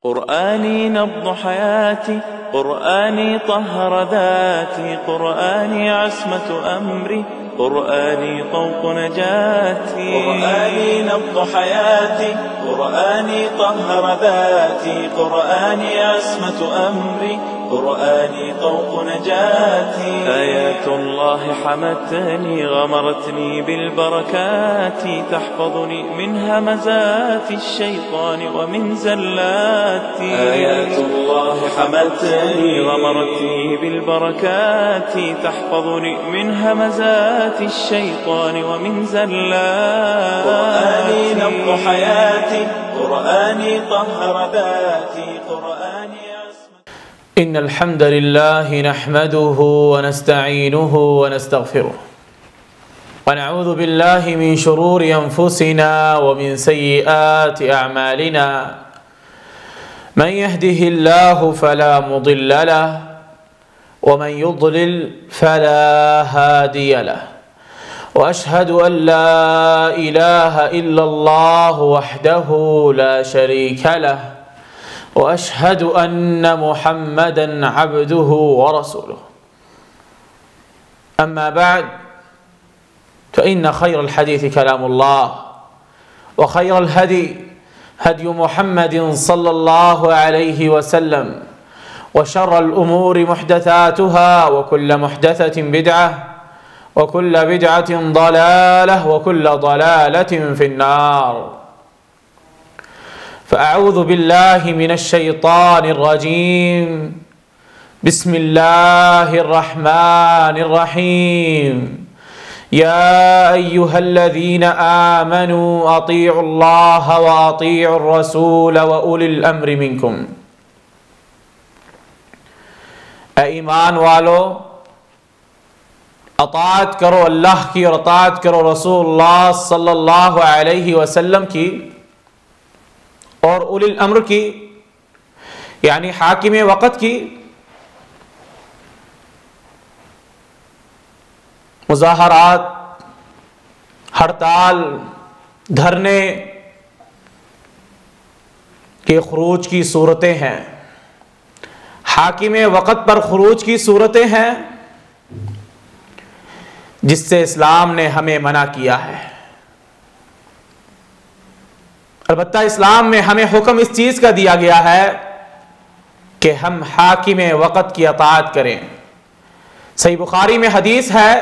قرآني نبض حياتي، قرآني طهر ذاتي، قرآني عصمة أمري، قرآني طوق نجاتي. قرآني نبض حياتي، قرآني طهر ذاتي، قرآني عصمة أمري، قرآني طوق نجاتي. آيات الله حمتني غمرتني بالبركات، تحفظني من همزات الشيطان ومن زلاتي. آيات الله حمتني غمرتني بالبركات، تحفظني من همزات الشيطان ومن زلاتي. قرآني نبض حياتي، قرآني طهر ذاتي، قرآني إن الحمد لله نحمده ونستعينه ونستغفره ونعوذ بالله من شرور أنفسنا ومن سيئات أعمالنا. من يهده الله فلا مضل له ومن يضلل فلا هادي له، وأشهد أن لا إله إلا الله وحده لا شريك له، وأشهد أن محمدًا عبده ورسوله. أما بعد، فإن خير الحديث كلام الله، وخير الهدي هدي محمد صلى الله عليه وسلم، وشر الأمور محدثاتها، وكل محدثة بدعة، وكل بدعة ضلالة، وكل ضلالة في النار. فأعوذ بالله من الشيطان الرجيم. بسم الله الرحمن الرحيم. يا أيها الذين آمنوا أطيعوا الله وأطيعوا الرسول وأولي الأمر منكم. اے ایمان والو، اطاعت کرو اللہ کی اور اطاعت کرو رسول اللہ صلی اللہ علیہ وسلم کی اور اولی الامر کی، یعنی حاکم وقت کی. مظاہرات، ہڑتال، دھرنے کے خروج کی صورتیں ہیں، حاکم وقت پر خروج کی صورتیں ہیں جس سے اسلام نے ہمیں منع کیا ہے. البتہ اسلام میں ہمیں حکم اس چیز کا دیا گیا ہے کہ ہم حاکم وقت کی اطاعت کریں. صحیح بخاری میں حدیث ہے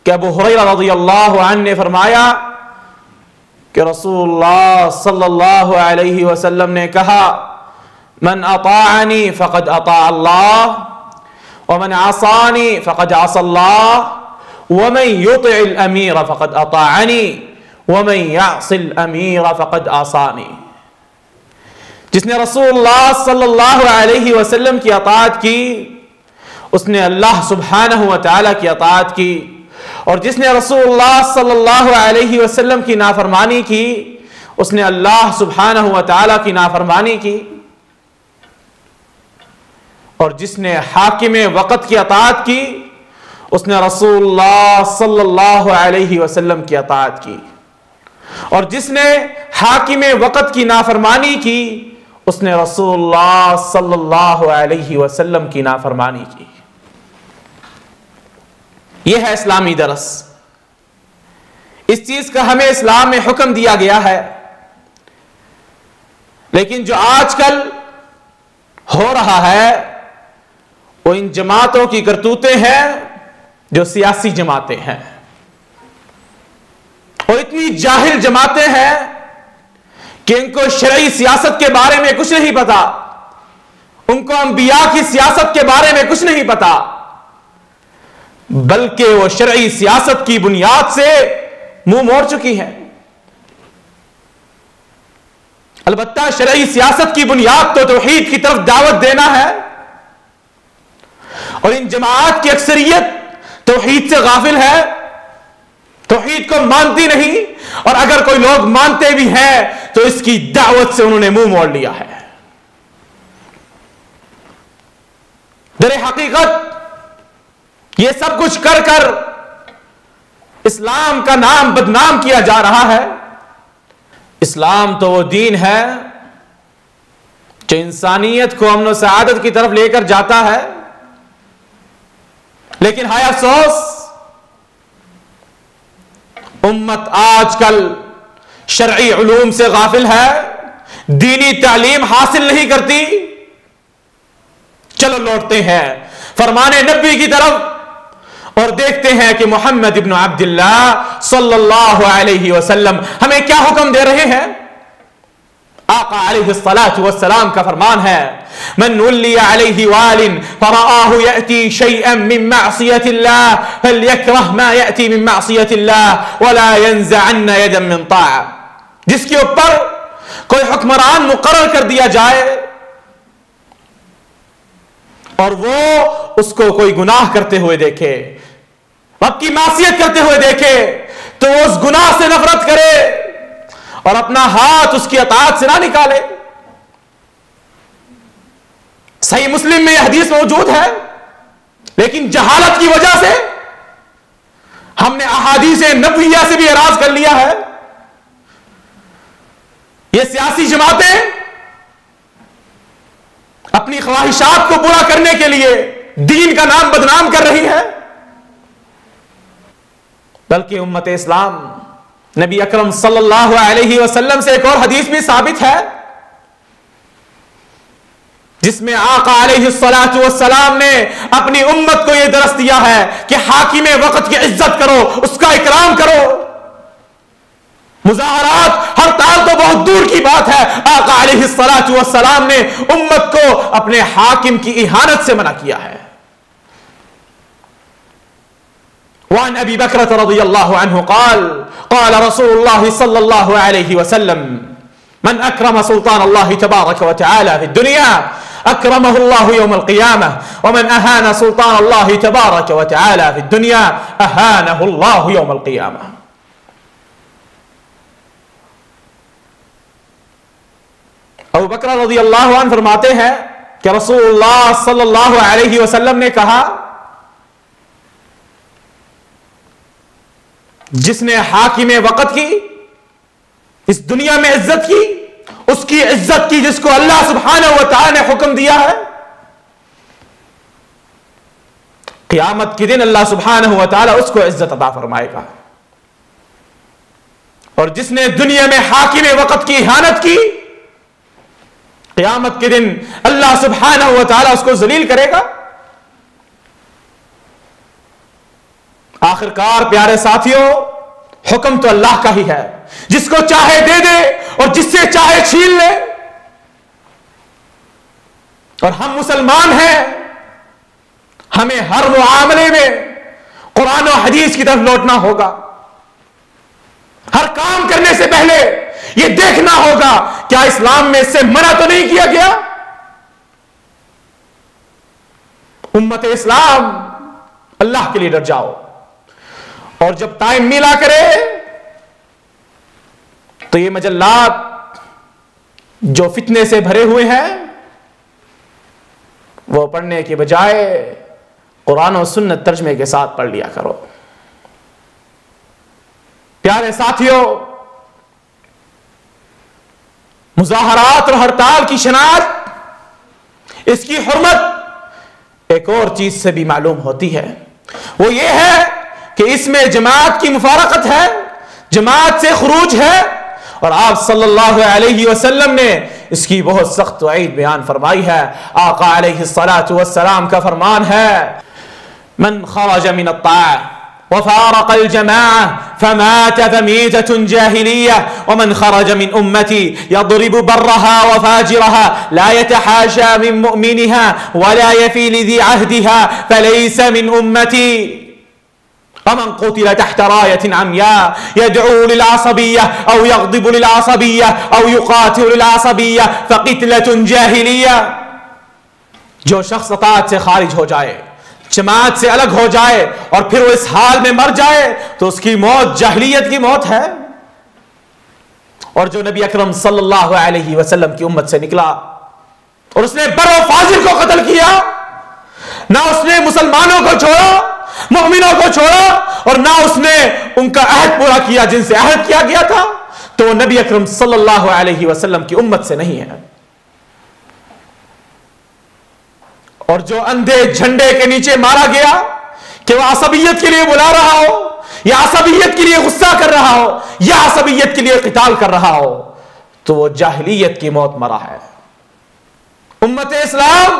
کہ ابو ہریرہ رضی اللہ عنہ نے فرمایا کہ رسول اللہ صلی اللہ علیہ وسلم نے کہا: من اطاعنی فقد اطاع اللہ، ومن عصانی فقد عصى اللہ، ومن يطع الامیر فقد اطاعنی، وَمَن يَعْصِ الْأَمِيرَ فَقَدْ عَصَانِي. جس نے رسول اللہ صلی اللہ علیہ وسلم کی اطاعت کی اس نے اللہ سبحانہ وتعالی کی اطاعت کی، اور جس نے رسول اللہ صلی اللہ علیہ وسلم کی نافرمانی کی اس نے اللہ سبحانہ وتعالی کی نافرمانی کی، اور جس نے حاکم وقت کی اطاعت کی اس نے رسول اللہ صلی اللہ علیہ وسلم کی اطاعت کی، اور جس نے حاکم وقت کی نافرمانی کی اس نے رسول اللہ صلی اللہ علیہ وسلم کی نافرمانی کی. یہ ہے اسلامی درس. اس چیز کا ہمیں اسلام میں حکم دیا گیا ہے. لیکن جو آج کل ہو رہا ہے وہ ان جماعتوں کی کرتوتیں ہیں جو سیاسی جماعتیں ہیں، اور اتنی جاہل جماعتیں ہیں کہ ان کو شرعی سیاست کے بارے میں کچھ نہیں پتا، ان کو انبیاء کی سیاست کے بارے میں کچھ نہیں پتا، بلکہ وہ شرعی سیاست کی بنیاد سے منہ موڑ چکی ہیں. البتہ شرعی سیاست کی بنیاد تو توحید کی طرف دعوت دینا ہے، اور ان جماعت کی اکثریت توحید سے غافل ہے، توحید کو مانتی نہیں، اور اگر کوئی لوگ مانتے بھی ہیں تو اس کی دعوت سے انہوں نے منہ موڑ لیا ہے. در حقیقت یہ سب کچھ کر کر اسلام کا نام بدنام کیا جا رہا ہے. اسلام تو وہ دین ہے جو انسانیت کو امن و سعادت کی طرف لے کر جاتا ہے، لیکن ہائے افسوس امت آج کل شرعی علوم سے غافل ہے، دینی تعلیم حاصل نہیں کرتی۔ چلو لوٹتے ہیں فرمان نبی کی طرف اور دیکھتے ہیں کہ محمد ابن عبداللہ صلی اللہ علیہ وسلم ہمیں کیا حکم دے رہے ہیں۔ آقا علیہ الصلاۃ والسلام کا فرمان ہے، من ولی علیہ وال فرآہ یأتی شیئا من معصیت اللہ فلیکرہ ما یأتی من معصیت اللہ ولا ینزعن یدا من طاعہ۔ جس کے اوپر کوئی حکمران مقرر کر دیا جائے اور وہ اس کو کوئی گناہ کرتے ہوئے دیکھے، رب کی معصیت کرتے ہوئے دیکھے، تو وہ اس گناہ سے نفرت کرے اور اپنا ہاتھ اس کی اطاعت سے نہ نکالے۔ صحیح مسلم میں یہ حدیث موجود ہے، لیکن جہالت کی وجہ سے ہم نے احادیث نبویہ سے بھی اعراض کر لیا ہے۔ یہ سیاسی جماعتیں اپنی خواہشات کو پورا کرنے کے لیے دین کا نام بدنام کر رہی ہے، بلکہ امت اسلام نبی اکرم صلی اللہ علیہ وسلم سے ایک اور حدیث بھی ثابت ہے جس میں آقا علیہ الصلاۃ والسلام نے اپنی امت کو یہ درس دیا ہے کہ حاکم وقت کی عزت کرو، اس کا اکرام کرو۔ مظاہرات ہڑتال تو بہت دور کی بات ہے، آقا علیہ الصلاۃ والسلام نے امت کو اپنے حاکم کی اہانت سے منع کیا ہے۔ وعن ابی بکرۃ رضی اللہ عنہ قال قال رسول اللہ صلی اللہ علیہ وسلم من اکرم سلطان اللہ تبارک وتعالی فی الدنیا اکرمہ اللہ یوم القیامہ ومن اہان سلطان اللہ تبارک وتعالی فی الدنیا اہانہ اللہ یوم القیامہ۔ ابو بکر رضی اللہ عنہ فرماتے ہیں کہ رسول اللہ صلی اللہ علیہ وسلم نے کہا، جس نے حاکم وقت کی، اس دنیا میں عزت کی، اس کی عزت کی جس کو اللہ سبحانہ و تعالی نے حکم دیا ہے، قیامت کے دن اللہ سبحانہ و تعالی اس کو عزت عطا فرمائے گا۔ اور جس نے دنیا میں حاکم وقت کی اہانت کی، قیامت کے دن اللہ سبحانہ و تعالی اس کو ذلیل کرے گا۔ آخرکار پیارے ساتھیوں، حکم تو اللہ کا ہی ہے، جس کو چاہے دے دے اور جس سے چاہے چھین لے۔ اور ہم مسلمان ہیں، ہمیں ہر معاملے میں قرآن و حدیث کی طرف لوٹنا ہوگا۔ ہر کام کرنے سے پہلے یہ دیکھنا ہوگا کیا اسلام میں اس سے منع تو نہیں کیا گیا۔ امت اسلام، اللہ کے لیے ڈر جاؤ، اور جب ٹائم ملا کرے تو یہ مجلات جو فتنے سے بھرے ہوئے ہیں وہ پڑھنے کے بجائے قرآن و سنت ترجمے کے ساتھ پڑھ لیا کرو۔ پیارے ساتھیوں، مظاہرات اور ہڑتال کی شناخت، اس کی حرمت ایک اور چیز سے بھی معلوم ہوتی ہے، وہ یہ ہے کہ اس میں جماعت کی مفارقت ہے، جماعت سے خروج ہے، اور آپ صلی اللہ علیہ وسلم نے اس کی بہت سخت وعید بیان فرمائی ہے۔ آقا علیہ الصلاۃ والسلام کا فرمان ہے، من خرج من الطاعة وفارق الجماعة فمات فميتة جاهلية ومن خرج من أمتي يضرب برها وفاجرها لا يتحاشى من مؤمنها ولا يفي لذي عهدها فليس من أمتي ومن قتل تحت راية عمياء يدعو للعصبية أو يغضب للعصبية أو يقاتل للعصبية فقتلة جاهلية۔ جو شخص اطاعت سے خارج ہو جائے، جماعت سے الگ ہو جائے اور پھر وہ اس حال میں مر جائے تو اس کی موت جاہلیت کی موت ہے۔ اور جو نبی اکرم صلی اللہ علیہ وسلم کی امت سے نکلا اور اس نے بر و فاجر کو قتل کیا، نہ اس نے مسلمانوں کو چھوڑا، مومنوں کو چھوڑا، اور نہ اس نے ان کا عہد پورا کیا جن سے عہد کیا گیا تھا، تو وہ نبی اکرم صلی اللہ علیہ وسلم کی امت سے نہیں ہے۔ اور جو اندھے جھنڈے کے نیچے مارا گیا کہ وہ عصبیت کے لیے بلا رہا ہو یا عصبیت کے لیے غصہ کر رہا ہو یا عصبیت کے لیے قتال کر رہا ہو، تو وہ جاہلیت کی موت مرا ہے۔ امت اسلام،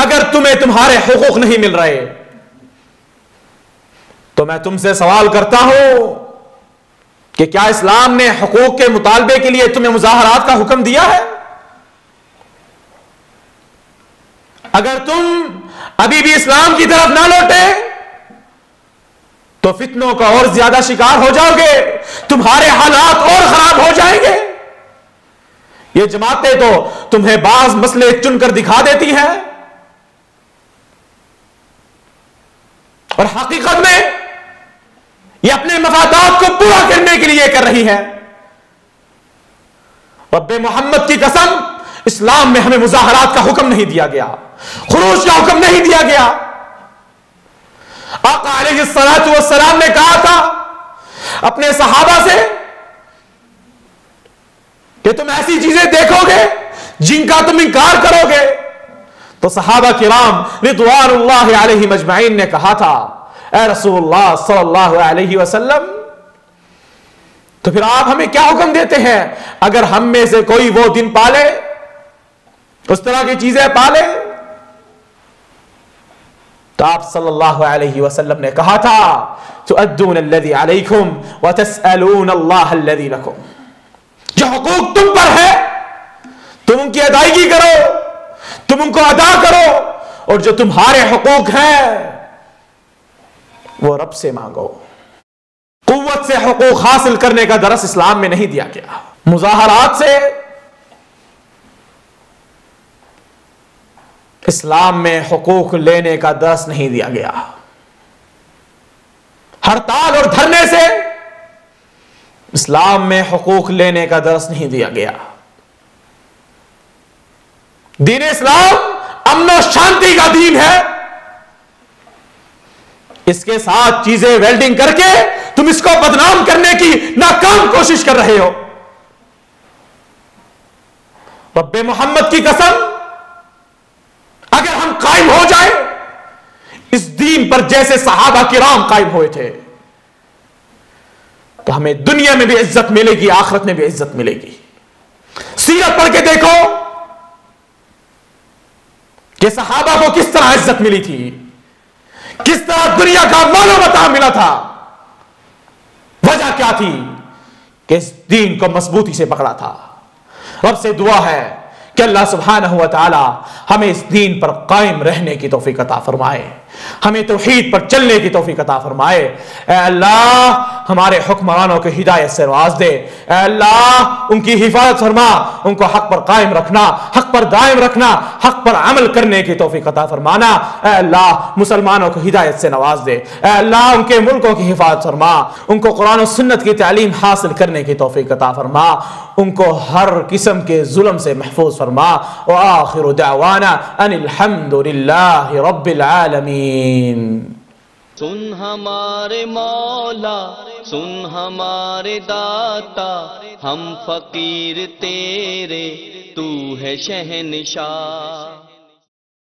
اگر تمہیں تمہارے حقوق نہیں مل رہے تو میں تم سے سوال کرتا ہوں کہ کیا اسلام نے حقوق کے مطالبے کے لیے تمہیں مظاہرات کا حکم دیا ہے؟ اگر تم ابھی بھی اسلام کی طرف نہ لوٹے تو فتنوں کا اور زیادہ شکار ہو جاؤ گے، تمہارے حالات اور خراب ہو جائیں گے۔ یہ جماعتیں تو تمہیں بعض مسئلے چن کر دکھا دیتی ہیں، اور حقیقت میں یہ اپنے مفادات کو پورا کرنے کے لیے کر رہی ہے۔ رب محمد کی قسم، اسلام میں ہمیں مظاہرات کا حکم نہیں دیا گیا، خروج کا حکم نہیں دیا گیا۔ آقا علیہ الصلوۃ والسلام نے کہا تھا اپنے صحابہ سے کہ تم ایسی چیزیں دیکھو گے جن کا تم انکار کرو گے، تو صحابہ کرام رضوان اللہ علیہم اجمعین نے کہا تھا اے رسول اللہ صلی اللہ علیہ وسلم، تو پھر آپ ہمیں کیا حکم دیتے ہیں؟ اگر ہم میں سے کوئی وہ دن پالے، اس طرح کی چیزیں پالے، تو آپ صلی اللہ علیہ وسلم نے کہا تھا تؤدون الذی علیکم وتسألون اللہ الذی لکم، جو حقوق تم پر ہے تم ان کی ادائیگی کرو، تم ان کو ادا کرو، اور جو تمہارے حقوق ہیں وہ رب سے مانگو۔ قوت سے حقوق حاصل کرنے کا درس اسلام میں نہیں دیا گیا، مظاہرات سے اسلام میں حقوق لینے کا درس نہیں دیا گیا، ہڑتال اور دھرنے سے اسلام میں حقوق لینے کا درس نہیں دیا گیا۔ دین اسلام امن و شانتی کا دین ہے، اس کے ساتھ چیزیں ویلڈنگ کر کے تم اس کو بدنام کرنے کی ناکام کوشش کر رہے ہو۔ رب محمد کی قسم، اگر ہم قائم ہو جائیں اس دین پر جیسے صحابہ کرام قائم ہوئے تھے تو ہمیں دنیا میں بھی عزت ملے گی، آخرت میں بھی عزت ملے گی۔ سیرت پڑھ کے دیکھو کہ صحابہ کو کس طرح عزت ملی تھی، کس طرح دنیا کا مال و متاع ملا تھا۔ وجہ کیا تھی؟ کہ اس دین کو مضبوطی سے پکڑا تھا۔ رب سے دعا ہے کہ اللہ سبحانہ و تعالی ہمیں اس دین پر قائم رہنے کی توفیق عطا فرمائے، ہمیں توحید پر چلنے کی توفیق عطا فرمائے۔ اے اللہ ہمارے حکمرانوں کو ہدایت سے نواز دے، اے اللہ ان کی حفاظت فرما، ان کو حق پر قائم رکھنا، حق پر دائم رکھنا، حق پر عمل کرنے کی توفیق عطا فرمانا۔ اے اللہ مسلمانوں کو ہدایت سے نواز دے، اے اللہ ان کے ملکوں کی حفاظت فرما، ان کو قرآن و سنت کی تعلیم حاصل کرنے کی توفیق عطا فرما، ان کو ہر قسم کے ظلم سے محفوظ فرما۔ وآخر دعوانا ان الحمد للہ رب العالمین۔ سن ہمارے مولا، سن ہمارے داتا، ہم فقیر تیرے، تو ہے شہنشاہ۔